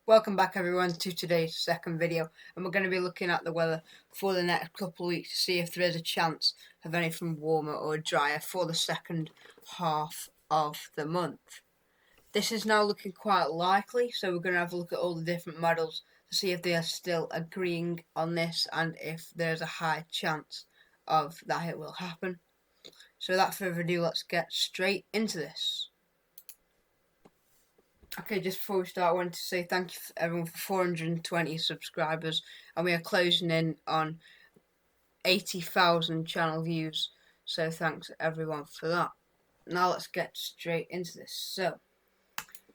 Welcome back everyone to today's second video, and we're going to be looking at the weather for the next couple of weeks to see if there is a chance of anything warmer or drier for the second half of the month. This is now looking quite likely, so we're going to have a look at all the different models to see if they are still agreeing on this and if there's a high chance of that it will happen. So without further ado, let's get straight into this. Okay, just before we start, I wanted to say thank you everyone for 420 subscribers, and we are closing in on 80,000 channel views, so thanks everyone for that. Now let's get straight into this. So,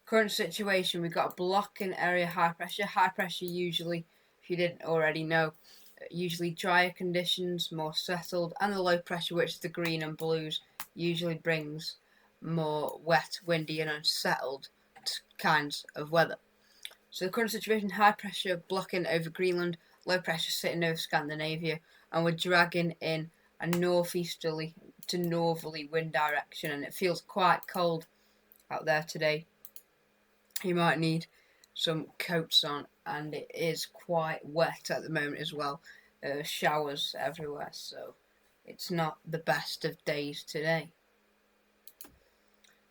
current situation, we've got a blocking area high pressure. High pressure usually, if you didn't already know, usually drier conditions, more settled, and the low pressure, which is the green and blues, usually brings more wet, windy and unsettled kinds of weather. So the current situation, high pressure blocking over Greenland, low pressure sitting over Scandinavia, and we're dragging in a northeasterly to northerly wind direction, and it feels quite cold out there today. You might need some coats on, and it is quite wet at the moment as well. Showers everywhere, so it's not the best of days today.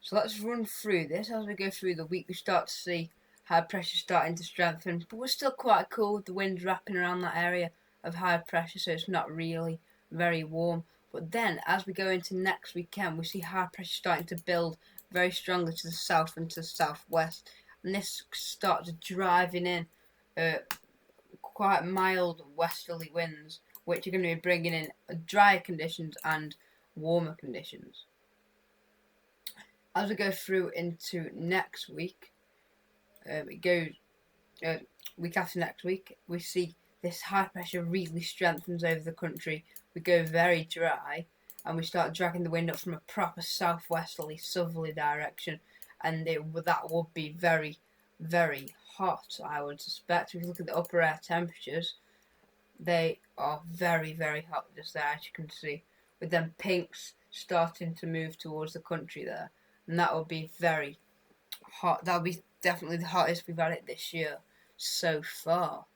So let's run through this. As we go through the week, we start to see high pressure starting to strengthen, but we're still quite cool with the wind wrapping around that area of high pressure, so it's not really very warm. But then, as we go into next weekend, we see high pressure starting to build very strongly to the south and to the southwest, and this starts driving in quite mild westerly winds, which are going to be bringing in drier conditions and warmer conditions. As we go through into next week, week after next week, we see this high pressure really strengthens over the country. We go very dry, and we start dragging the wind up from a proper southwesterly, southerly direction, and that would be very, very hot, I would suspect. If you look at the upper air temperatures, they are very, very hot just there, as you can see, with them pinks starting to move towards the country there. And that will be very hot. That'll be definitely the hottest we've had it this year so far.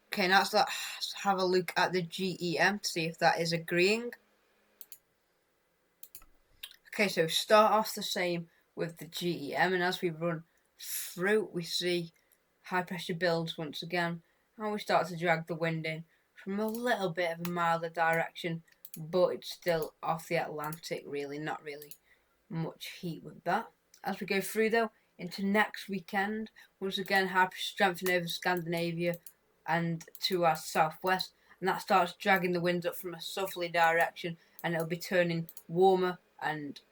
Okay, now let's have a look at the GEM to see if that is agreeing. Okay, so start off the same with the GEM, and as we run through, we see high pressure builds once again, and we start to drag the wind in from a little bit of a milder direction, but it's still off the Atlantic, really, not really much heat with that. As we go through though into next weekend, once again high pressure strengthening over Scandinavia and to our southwest, and that starts dragging the winds up from a southerly direction, and it'll be turning warmer and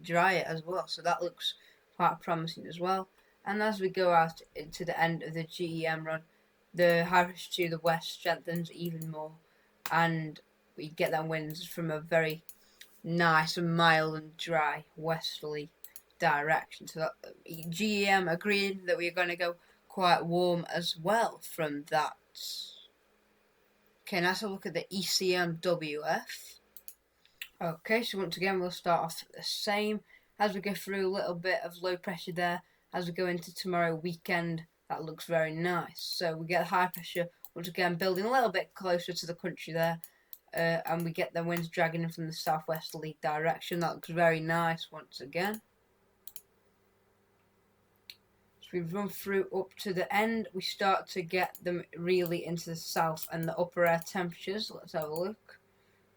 drier as well, so that looks quite promising as well. And as we go out into the end of the GEM run, the high pressure to the west strengthens even more, and we get that winds from a very nice and mild and dry westerly direction. So that GEM agreed that we are going to go quite warm as well from that. Okay, now let's have a look at the ECMWF. Okay, so once again we'll start off the same. As we go through a little bit of low pressure there, as we go into tomorrow weekend, that looks very nice. So we get high pressure once again building a little bit closer to the country there. And we get the winds dragging in from the southwesterly direction. That looks very nice once again. So we run through up to the end, we start to get them really into the south, and the upper air temperatures, let's have a look,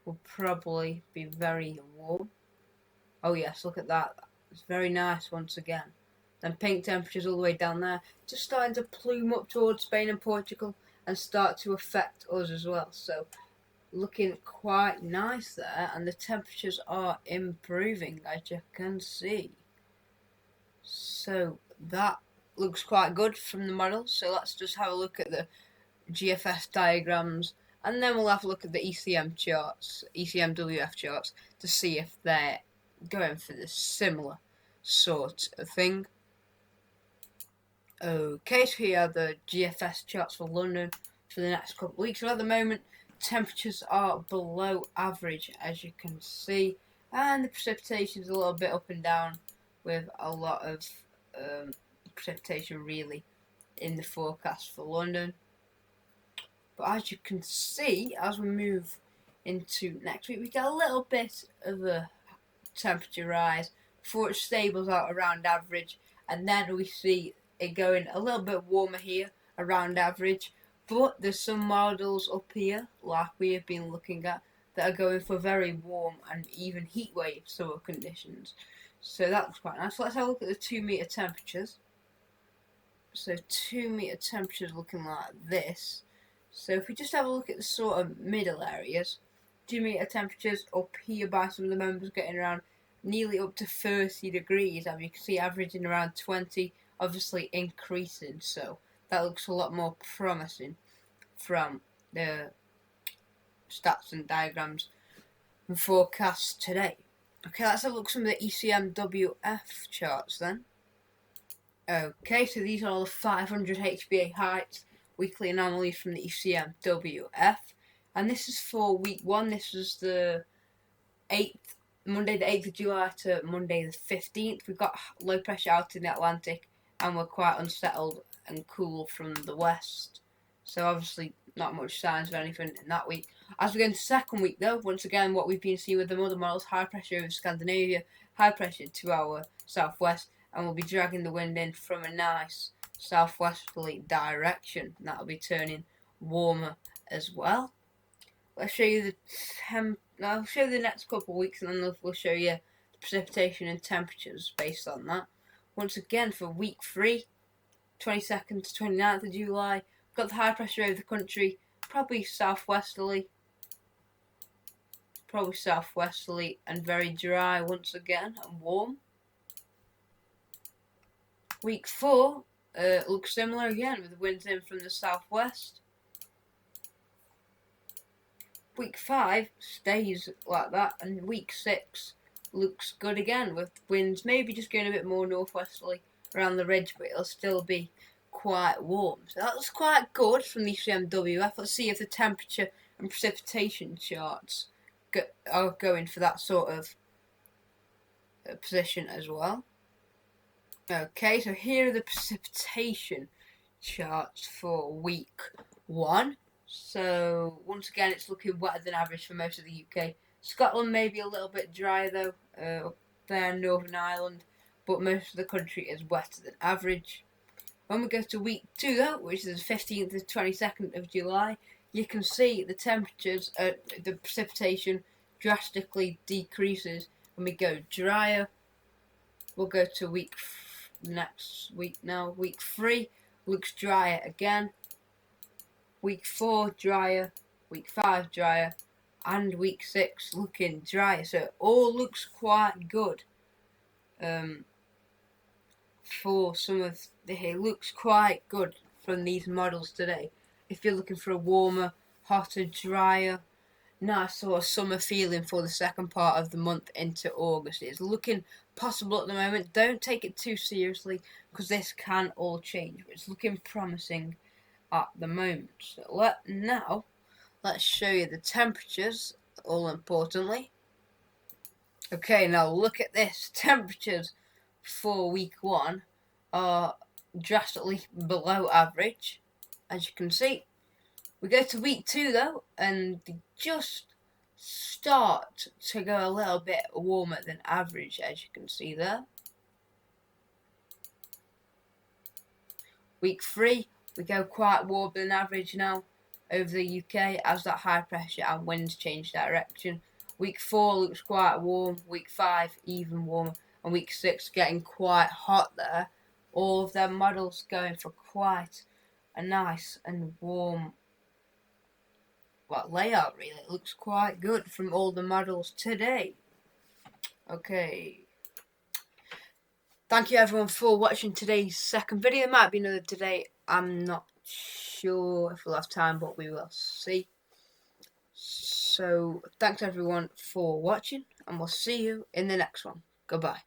will probably be very warm. Oh yes, look at that. It's very nice once again. Then pink temperatures all the way down there, just starting to plume up towards Spain and Portugal and start to affect us as well. So looking quite nice there, and the temperatures are improving, as you can see. So that looks quite good from the model. So let's just have a look at the GFS diagrams, and then we'll have a look at the ECMWF charts to see if they're going for this similar sort of thing. Okay, so here are the GFS charts for London for the next couple of weeks. So at the moment, temperatures are below average, as you can see, and the precipitation is a little bit up and down with a lot of precipitation really in the forecast for London. But as you can see, as we move into next week, we get a little bit of a temperature rise before it stables out around average, and then we see it going a little bit warmer here around average. But there's some models up here, like we have been looking at, that are going for very warm and even heat wave summer conditions. So that's quite nice. Let's have a look at the 2 meter temperatures. So 2 meter temperatures looking like this. So if we just have a look at the sort of middle areas, 2 meter temperatures up here by some of the members getting around nearly up to 30 degrees. As you can see, averaging around 20, obviously increasing. So that looks a lot more promising from the stats and diagrams and forecasts today. Okay, let's have a look at some of the ECMWF charts then. Okay, so these are all the 500 HBA heights, weekly anomalies from the ECMWF. And this is for week 1. This is the 8th, Monday the 8th of July to Monday the 15th. We've got low pressure out in the Atlantic, and we're quite unsettled and cool from the west. So obviously not much signs of anything in that week. As we go into second week though, once again what we've been seeing with the other models, high pressure over Scandinavia, high pressure to our southwest, and we'll be dragging the wind in from a nice southwesterly direction. And that'll be turning warmer as well. Let's show you I'll show you the next couple of weeks, and then we'll show you the precipitation and temperatures based on that. Once again for week 3, 22nd to 29th of July, we've got the high pressure over the country, probably southwesterly and very dry once again and warm. Week 4 looks similar again with the winds in from the southwest. Week 5 stays like that, and week 6 looks good again with winds maybe just going a bit more northwesterly around the ridge, but it'll still be quite warm. So that's quite good from the ECMWF. Let's see if the temperature and precipitation charts are going for that sort of position as well. Okay, so here are the precipitation charts for week 1. So once again, it's looking wetter than average for most of the UK. Scotland may be a little bit drier though, up there in Northern Ireland, but most of the country is wetter than average. When we go to week 2 though, which is the 15th to 22nd of July, you can see the temperatures, the precipitation drastically decreases when we go drier. We'll go to next week now. Week 3 looks drier again. Week 4 drier, week 5 drier, and week 6 looking drier. So it all looks quite good. For some of it looks quite good from these models today. If you're looking for a warmer, hotter, drier, nice sort of summer feeling for the second part of the month into August, it's looking possible at the moment. Don't take it too seriously because this can all change, but it's looking promising at the moment. So let's show you the temperatures, all importantly. Okay, now look at this. Temperatures for week 1 are drastically below average, as you can see. We go to week 2 though, and they just start to go a little bit warmer than average, as you can see there. Week 3, we go quite warmer than average now over the UK as that high pressure and winds change direction. Week 4 looks quite warm, week 5 even warmer, and week 6 getting quite hot there. All of their models going for quite a nice and warm layout really. It looks quite good from all the models today. Okay. Thank you everyone for watching today's second video. There might be another today. I'm not sure if we'll have time, but we will see. So thanks everyone for watching, and we'll see you in the next one. Goodbye.